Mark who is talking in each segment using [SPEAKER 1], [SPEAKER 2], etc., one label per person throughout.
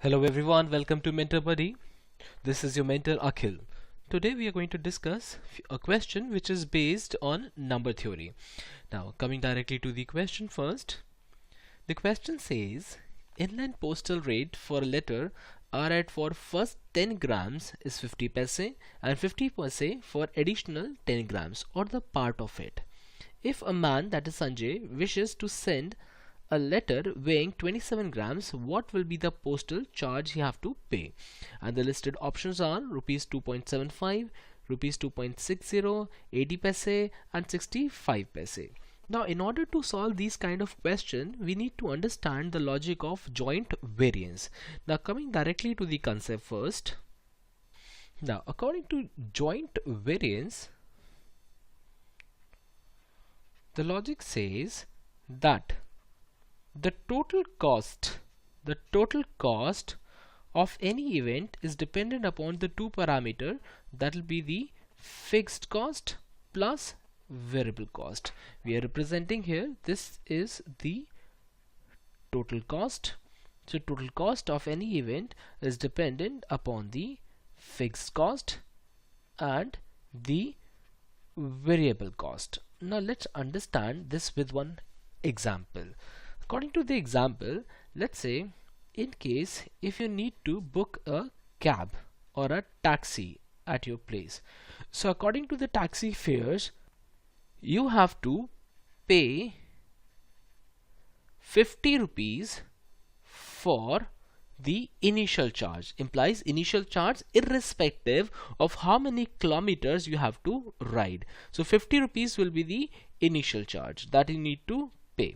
[SPEAKER 1] Hello everyone, welcome to Mentor Buddy. This is your mentor Akhil. Today we are going to discuss a question which is based on number theory. Now coming directly to the question first. The question says inland postal rate for a letter are at for first 10 grams is 50 paise and 50 paise for additional 10 grams or the part of it. If a man, that is Sanjay, wishes to send a letter weighing 27 grams, what will be the postal charge he have to pay? And the listed options are rupees 2.75, rupees 2.60, 80 paise and 65 paise. Now in order to solve these kind of question, we need to understand the logic of joint variance. Now coming directly to the concept first. Now according to joint variance, the logic says that the total cost of any event is dependent upon the two parameter, that will be the fixed cost plus variable cost. We are representing here, this is the total cost. So total cost of any event is dependent upon the fixed cost and the variable cost. Now let's understand this with one example. According to the example, let's say in case if you need to book a cab or a taxi at your place, so according to the taxi fares, you have to pay 50 rupees for the initial charge. Implies initial charge irrespective of how many kilometers you have to ride. So 50 rupees will be the initial charge that you need to pay.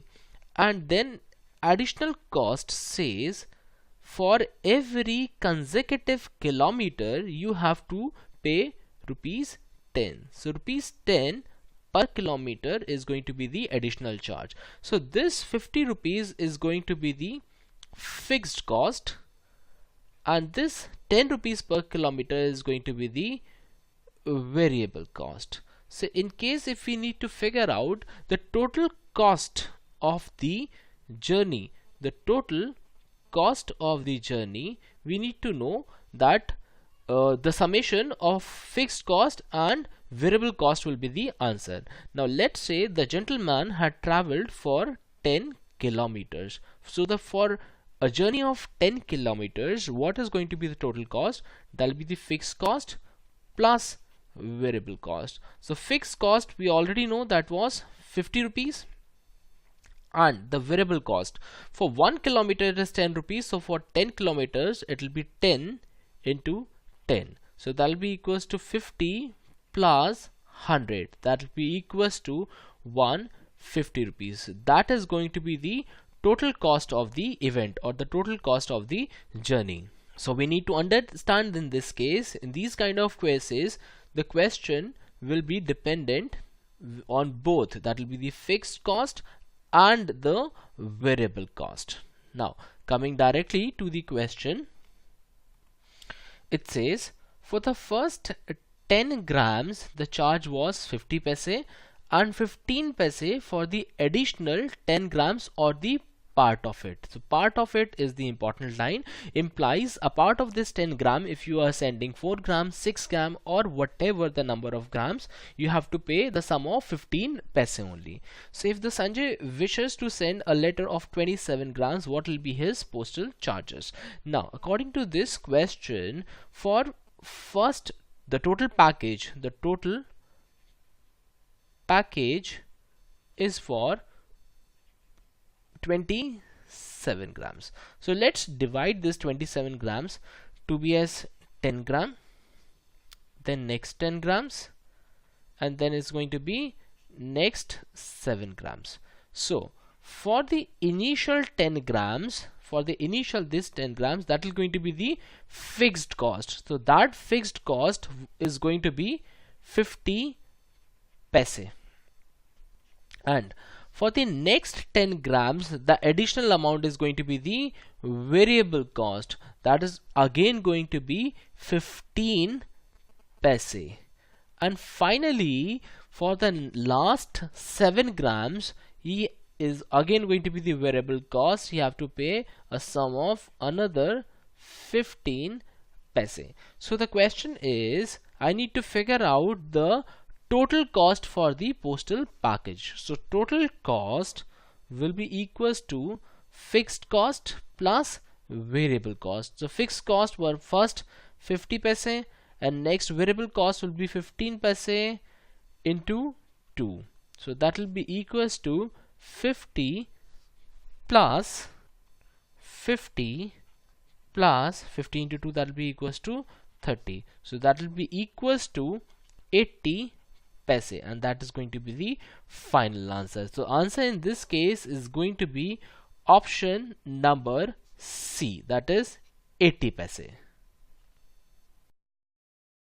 [SPEAKER 1] And then additional cost says for every consecutive kilometer you have to pay rupees 10. So rupees 10 per kilometer is going to be the additional charge. So this 50 rupees is going to be the fixed cost and this 10 rupees per kilometer is going to be the variable cost. So in case if we need to figure out the total cost of the journey, the total cost of the journey, we need to know that the summation of fixed cost and variable cost will be the answer. Now let's say the gentleman had traveled for 10 kilometers. So for a journey of 10 kilometers, what is going to be the total cost? That will be the fixed cost plus variable cost. So fixed cost we already know that was 50 rupees and the variable cost for 1 kilometer is 10 rupees. So for 10 kilometers it will be 10 into 10. So that will be equals to 50 plus 100. That will be equals to 150 rupees. That is going to be the total cost of the event or the total cost of the journey. So we need to understand in this case, in these kind of cases, the question will be dependent on both, that will be the fixed cost and the variable cost. Now coming directly to the question, it says for the first 10 grams the charge was 50 paise and 15 paise for the additional 10 grams or the part of it. So part of it is the important line, implies a part of this 10 gram, if you are sending 4 grams, 6 gram or whatever the number of grams, you have to pay the sum of 15 paise only. So if the Sanjay wishes to send a letter of 27 grams, what will be his postal charges? Now according to this question, for first the total package is for 27 grams. So let's divide this 27 grams to be as 10 gram, then next 10 grams, and then it's going to be next 7 grams. So for the initial 10 grams, for the initial this 10 grams, that is going to be the fixed cost. So that fixed cost is going to be 50 paise, and for the next 10 grams the additional amount is going to be the variable cost, that is again going to be 15 paise. And finally for the last 7 grams he is again going to be the variable cost. You have to pay a sum of another 15 paise. So the question is, I need to figure out the total cost for the postal package. So total cost will be equals to fixed cost plus variable cost. So fixed cost were first 50 paise and next variable cost will be 15 paise into 2. So that will be equals to 50 plus 50 plus 15 into 2, that will be equals to 30. So that will be equals to 80 paise, and that is going to be the final answer. So answer in this case is going to be option number C, that is 80 paise.